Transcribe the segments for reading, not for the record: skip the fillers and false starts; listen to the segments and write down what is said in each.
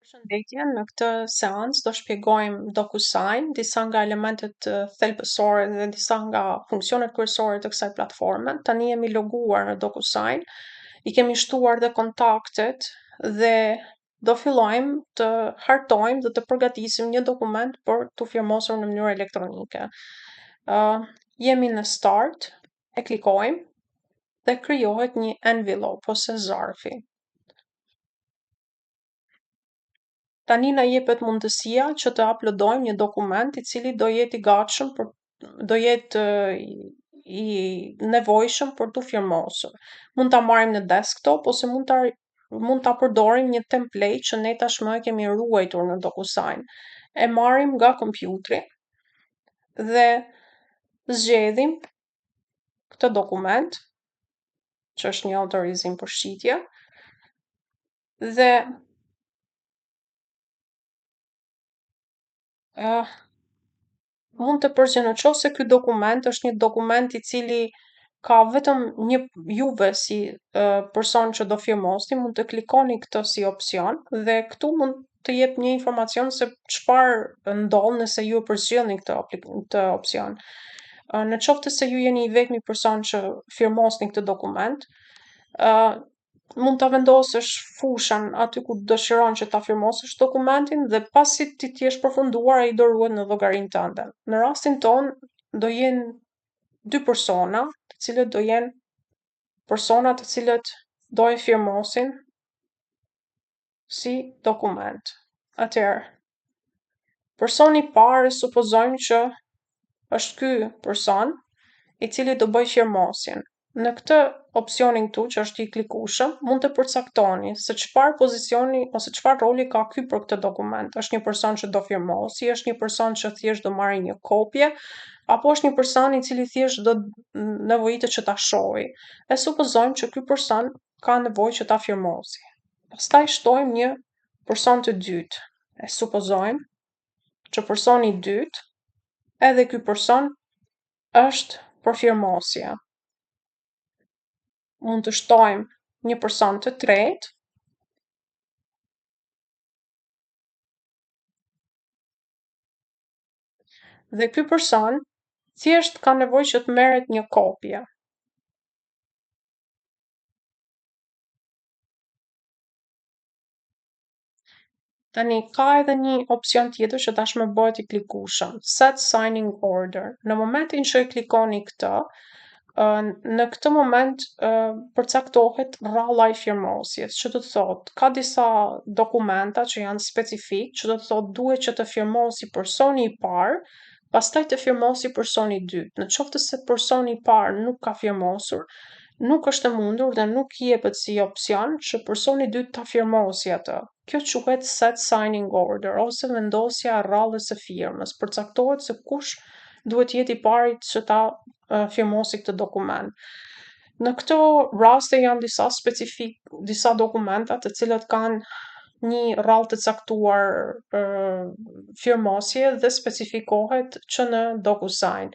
Përshëndetje, në këtë seancë do shpjegojmë DocuSign, disa nga elementet thelbësore dhe disa nga funksionet kryesore të kësaj platforme. Tani jemi loguar në DocuSign, i kemi shtuar dhe kontaktet dhe do fillojmë të hartojmë dhe të përgatisim një dokument për të firmosur në mënyrë elektronike. Jemi në Start, e klikojmë dhe krijohet një envelope ose zarfi. Tani na jepet mundësia që të uploadojmë një dokument i cili do jetë i gatshëm do jetë i nevojshëm për tu firmosur. Mund ta marrim në desktop ose mund ta përdorim një template që ne tashmë e kemi ruajtur në DocuSign. E marrim nga kompjuteri dhe zgjedhim këtë dokument, që është një autorizim për shitje, dhe mund të përgjigjen nëse ky dokument është një dokument i cili ka vetëm një juve si person që do firmosni, mund të klikoni këtë si opsion dhe këtu mund të jep një informacion se çfarë ndodh nëse ju e përzieni këtë opsion. Në qoftë se ju jeni i vetmi person që firmosni këtë dokument, mund ta vendosësh fushën aty ku dëshiron që ta firmosësh dokumentin dhe pasi ti jesh përfunduar ai do ruhet në llogarinë tënde. Në rastin ton do jenë dy persona, të cilët do jenë persona të cilët do e firmosin si dokument. Atëherë, personi i parë supozojmë që është ky person i cili do bëj firmosjen. Në këtë opsionin këtu që është i klikueshëm, mund të përcaktoni se çfarë pozicioni ose çfarë roli ka ky për këtë dokument. Është një person që do firmosi, është një person që thjesht do marrë një kopje, apo është një person i cili thjesht do nevojitet që ta shohë. E supozojmë që ky person ka nevojë që ta firmosi. Pastaj shtojmë një person të dytë. E supozojmë që personi i dytë, edhe ky person është për firmosje. Mund të shtojmë një person të tretë dhe ky person thjesht ka nevojë që të merret një kopje. Tani ka edhe një opsion tjetër që tashmë bëhet i klikueshëm, set signing order. Në momentin që e klikoni këtë, në këtë moment përcaktohet rralla e firmosjes, që do të thotë ka disa dokumenta që janë specifik, që do të thotë duhet që të firmosi personi i parë, pastaj të firmosi personi i dytë. Në qoftë se personi i parë nuk ka firmosur, nuk është e mundur dhe nuk jepet si opsion që personi i dytë ta firmosi atë. Kjo quhet set signing order ose vendosja e rrallës së firmës. Përcaktohet se kush duhet jetë i pari që ta firmosi këtë dokument. Në këto raste janë disa dokumenta të cilët kanë një rrallë të caktuar firmosje dhe specifikohet që në DocuSign.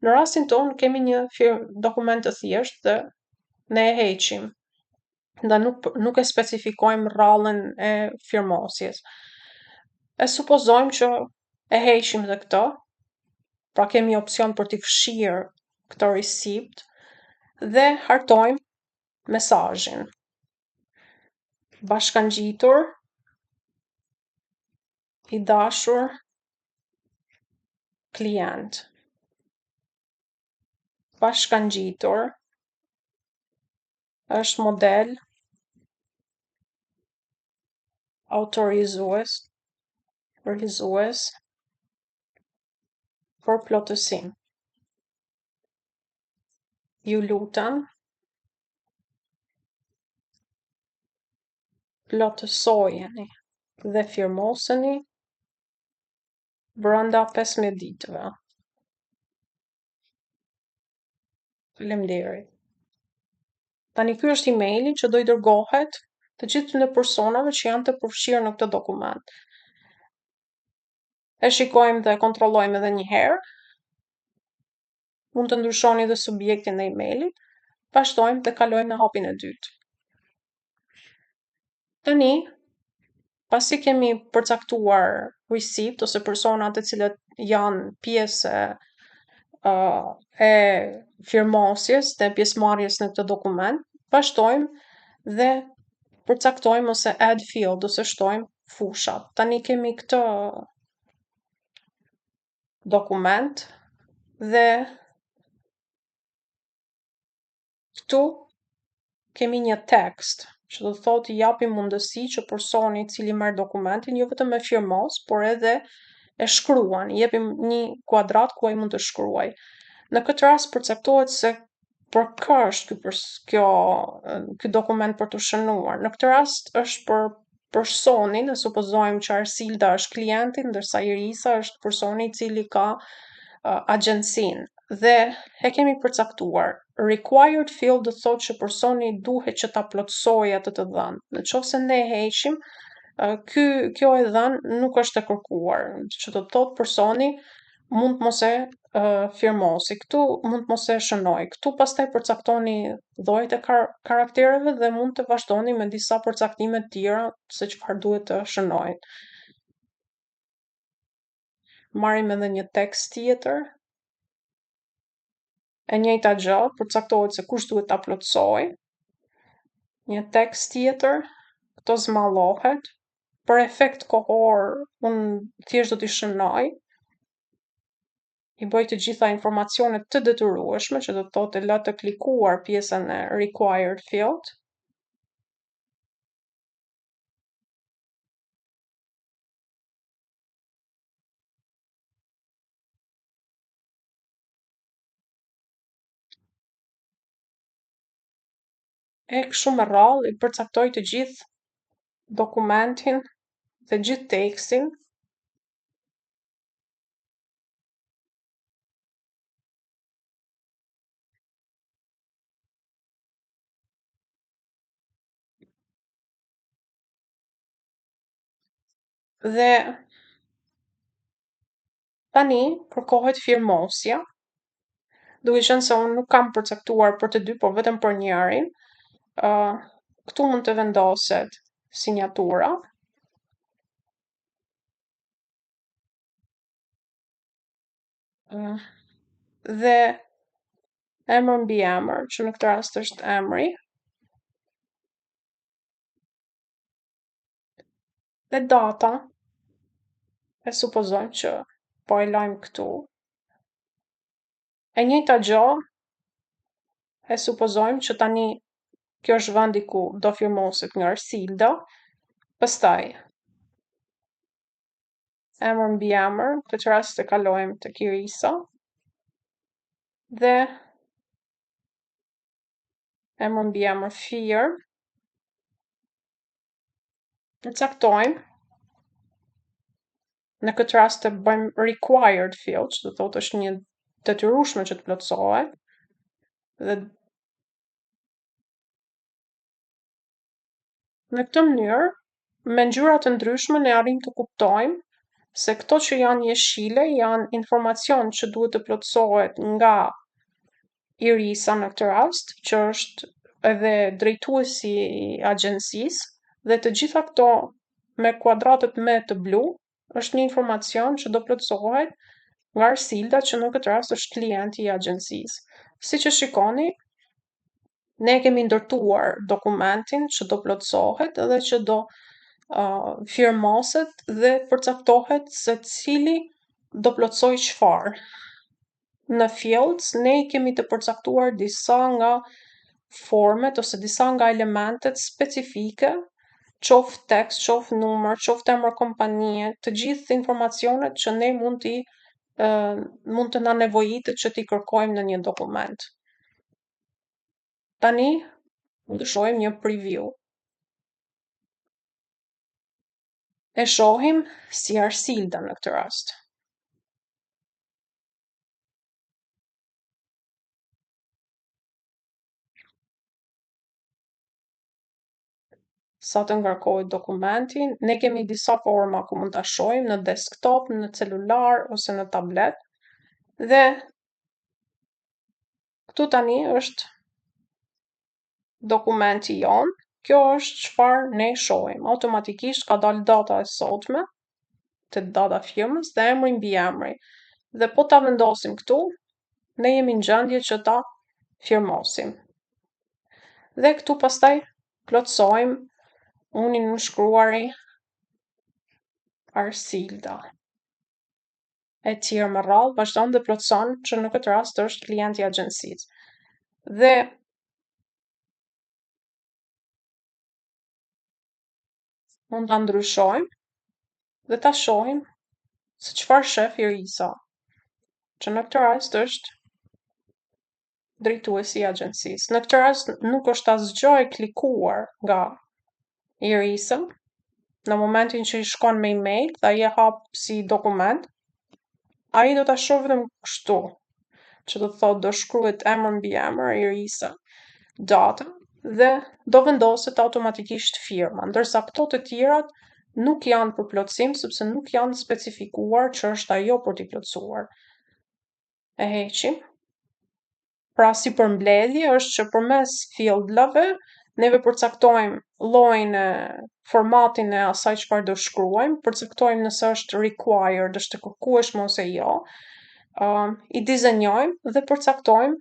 Në rastin ton kemi një dokument të thjeshtë dhe ne e heqim. Dhe nuk e specifikojmë rrallën e firmosjes. E supozojmë që e heqim dhe këtë, pra kemi opsion për t'i fshirë këtë receipt dhe hartojmë mesazhin. Bashkangjitur, i dashur klient. Bashkangjitur është model autorizues për plotësim. Ju lutem plotësojeni dhe firmoseni brenda 15 ditëve. Faleminderit. Tani ky është emaili që do i dërgohet të gjithë në personave që janë të përfshirë në këtë dokument. E shikojmë dhe kontrollojmë edhe një herë. Mund të ndryshoni dhe subjektin e emailit. Vazhdojmë dhe kalojmë në hapin e dytë. Tani pasi kemi përcaktuar receipt ose personat e cilët janë pjesë e firmosjes dhe pjesëmarrjes në këtë dokument, vazhdojmë dhe përcaktojmë ose add field ose shtojmë fushat. Tani kemi këtë dokument dhe këtu kemi një tekst që do të thotë i japim mundësi që personi i cili merr dokumentin jo vetëm e firmos, por edhe e shkruan, i jepim një kuadrat ku ai mund të shkruaj. Në këtë rast përcaktohet se për kë është ky dokument për të shënuar. Në këtë rast është për personin, ne supozojmë që Arsilda është klienti, ndërsa Irisa është personi i cili ka agjencinë dhe e kemi përcaktuar. Required field do të thotë që personi duhet që ta plotësojë atë të dhënë. Në qoftë se ne e heqim, kjo e dhënë nuk është e kërkuar, që do të thotë personi mund mos e firmosi, këtu mund mos e shënoj. Këtu pastaj përcaktoni llojet e karaktereve dhe mund të vazhdoni me disa përcaktime të tjera se çfarë duhet të shënohet. Marrim edhe një tekst tjetër. E njëjta gjë, përcaktohet se kush duhet ta plotësojë. Një tekst tjetër, këto zmallohet. Për efekt kohor, unë thjesht do t'i shënoj. I bëj të gjitha informacionet të detyrueshme, që do të thotë la të klikuar pjesën e required field. E kështu me radhë i përcaktoj të gjithë dokumentin dhe gjithë tekstin. Dhe tani kërkohet firmosja, duke qenë se unë nuk kam përcaktuar për të dy, por vetëm për njërin. Këtu mund të vendoset sinjatura. Dhe emër mbi emër, që në këtë rast është emri. Dhe data, e supozojmë që po e lajmë këtu. E njëjta gjë, e supozojmë që tani kjo është vendi ku do firmoset nga Arsilda. Pastaj emër mbi emër, në këtë rast e kalojmë tek Irisa. Dhe emër mbi emër firmë. Përcaktojmë. Në këtë rast të bëjmë required field, që do thotë është një detyrueshme që të plotësohet. Dhe në këtë mënyrë, me ngjyra të ndryshme ne arrim të kuptojmë se këto që janë jeshile janë informacion që duhet të plotësohet nga Irisa në këtë rast, që është edhe drejtuesi i agjencisë, dhe të gjitha këto me kuadratet me të blu është një informacion që do plotësohet nga Arsilda, që në këtë rast është klienti i agjencisë. Siç e shikoni, ne kemi ndërtuar dokumentin që do plotësohet dhe që do firmoset dhe përcaktohet se cili do plotësoj çfarë. Në fields ne kemi të përcaktuar disa nga formet ose disa nga elementet specifike, qoftë tekst, qoftë numër, qoftë emër kompanie, të gjithë informacionet që ne mund të na nevojitet që t'i kërkojmë në një dokument. Tani do të shohim një preview. E shohim si Arsilda në këtë rast. Sa të ngarkohet dokumenti, ne kemi disa forma ku mund ta shohim në desktop, në celular ose në tablet. Dhe këtu tani është dokumenti jon, kjo është çfarë ne shohim. Automatikisht ka dalë data e sotme, te data firmës dhe emri mbi emri. Dhe po ta vendosim këtu, ne jemi në gjendje që ta firmosim. Dhe këtu pastaj plotësojmë unin më shkruari Arsilda. E tjerë më radhë, vazhdon dhe plotëson që në këtë rast është klienti i agjencisë. Dhe mund ta ndryshojmë dhe ta shohim se çfarë shef Irisa, që në këtë rast është drejtuesi i agjencisë. Në këtë rast nuk është asgjë e klikuar nga Irisa, në momentin që i shkon me email dhe ai e hap si dokument, ai do ta shohë vetëm kështu, që do të thotë do shkruhet emër mbi emër Irisa, data dhe do vendoset automatikisht firma, ndërsa këto të tjerat nuk janë për plotësim sepse nuk janë specifikuar që është ajo për t'i plotësuar. E heqim. Pra si përmbledhje është që përmes fieldlave neve përcaktojmë llojin e formatin e asaj çfarë do shkruajmë, përcaktojmë nëse është required, është e kërkueshme ose jo. I dizenjojmë dhe përcaktojmë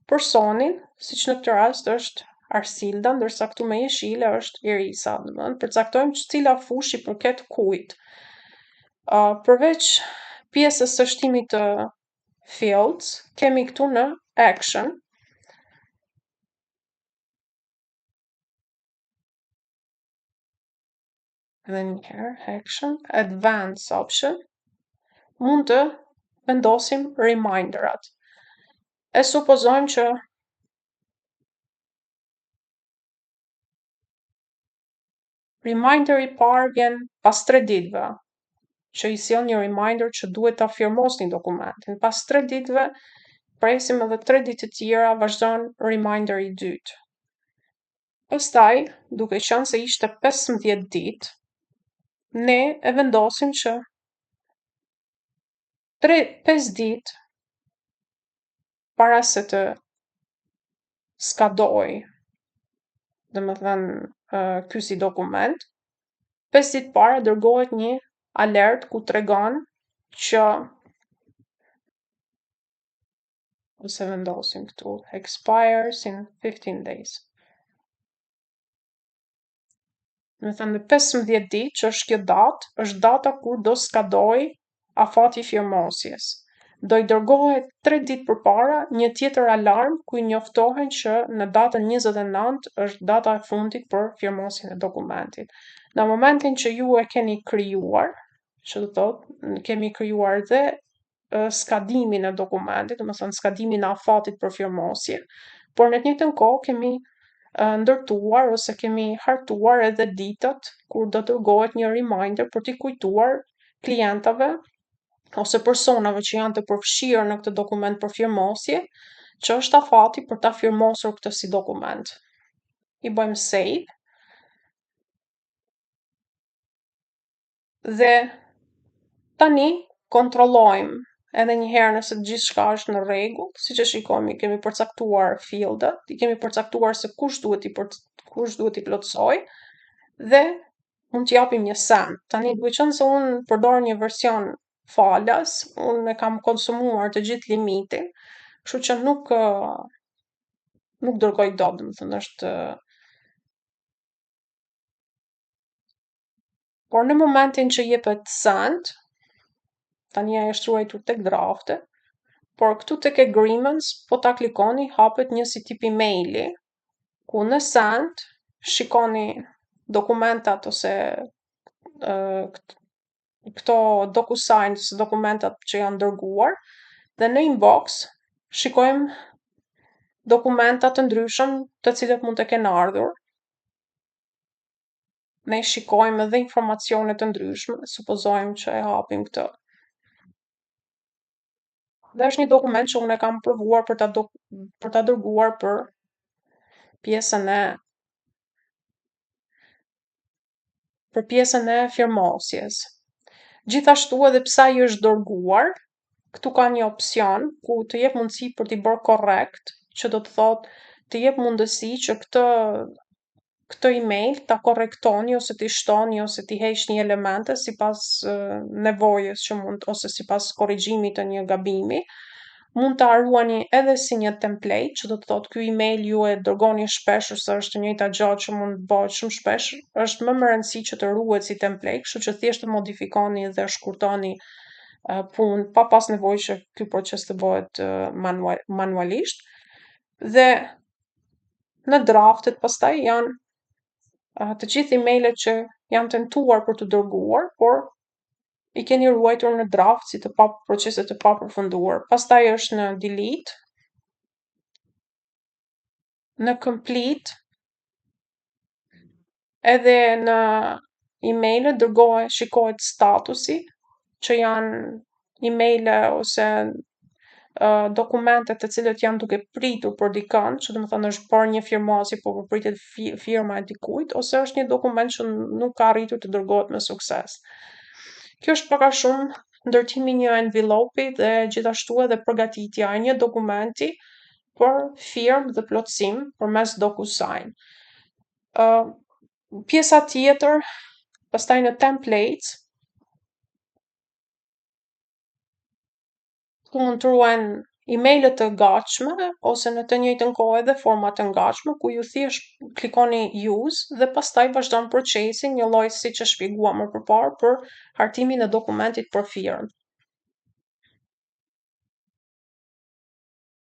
personin, siç në këtë rast është Arsilda, ndërsa këtu me jeshile është Irisa, domethënë përcaktojmë cila fushë i përket kujt. Përveç pjesës së shtimit të fields, kemi këtu në action. Edhe një herë, action, advance option. Mund të vendosim reminderat. E supozojmë që reminder i parë vjen pas 3 ditëve, që i sjell një reminder që duhet ta firmosni dokumentin. Pas 3 ditëve, presim edhe 3 ditë të tjera, vazhdon reminder i dytë. Pastaj, duke qenë se ishte 15 ditë, ne e vendosim që 5 ditë para se të skadoj, domethënë ky si dokument, 5 ditë para dërgohet një alert ku tregon që ose vendosim këtu expires in 15 days. Domethënë në 15 ditë që është kjo datë, është data kur do skadoj afati firmosjes. Do i dërgohet 3 ditë përpara një tjetër alarm ku i njoftohen që në datën 29 është data e fundit për firmosjen e dokumentit. Në momentin që ju e keni krijuar, që do thotë kemi krijuar dhe skadimin e dokumentit, domethënë skadimin e afatit për firmosje, por në të njëjtën kohë kemi ndërtuar ose kemi hartuar edhe ditët kur do dërgohet një reminder për t'i kujtuar klientave ose personave që janë të përfshirë në këtë dokument për firmosje, që është afati për ta firmosur këtë si dokument. I bëjmë save. Dhe tani kontrollojmë edhe një herë nëse gjithçka është në rregull, siç e shikoni kemi përcaktuar fieldat, i kemi përcaktuar se kush duhet i plotësoj dhe mund t'i japim një send. Tani duhet qenë se unë përdor një version falas, unë e kam konsumuar të gjithë limitin, kështu që nuk dërgoj dot, domethënë është. Por në momentin që jepet send, tani ajo është ruajtur tek drafte, por këtu tek agreements, po ta klikoni, hapet një si tip emaili, ku në send shikoni dokumentat ose këto DocuSign ose dokumentat që janë dërguar dhe në inbox shikojmë dokumentat të ndryshëm të cilët mund të kenë ardhur. Ne shikojmë edhe informacione të ndryshme, supozojmë që e hapim këtë. Dhe është një dokument që unë e kam provuar për ta dërguar për pjesën e firmosjes. Gjithashtu edhe pse ai është dërguar, këtu ka një opsion ku të jep mundësi për t'i bërë korrekt, që do të thotë të jep mundësi që këtë këtë email ta korrektoni ose t'i shtoni ose t'i heqni elemente sipas nevojës që mund ose sipas korrigjimit të një gabimi. Mund ta ruani edhe si një template, që do të thotë ky email ju e dërgoni shpesh ose është e njëjta gjë që mund të bëhet shumë shpesh, është më me rëndësi që të ruhet si template, kështu që thjesht të modifikoni dhe shkurtoni punë pa pas nevojë që ky proces të bëhet manualisht. Dhe në draftet pastaj janë të gjithë emailet që janë tentuar për të dërguar, por i keni ruajtur në draft si procese të papërfunduar. Pastaj është në delete, në complete, edhe në emailet shikohet statusi, që janë emaile ose dokumentet të cilët janë duke pritur për dikën, që do të thonë është për një firmasi, po pritet firma e dikujt, ose është një dokument që nuk ka arritur të dërgohet me sukses. Kjo është pak a shumë ndërtimi një envelopi dhe gjithashtu edhe përgatitja e një dokumenti për firmë dhe plotësim përmes DocuSign. Pjesa tjetër, pastaj në templates, ku mund të ruhen emailet të gatshme ose në të njëjtën kohë edhe forma të gatshme ku ju thjesht klikoni use dhe pastaj vazhdon procesi një lloj siç e shpjeguam më përpara për hartimin e dokumentit për firmë.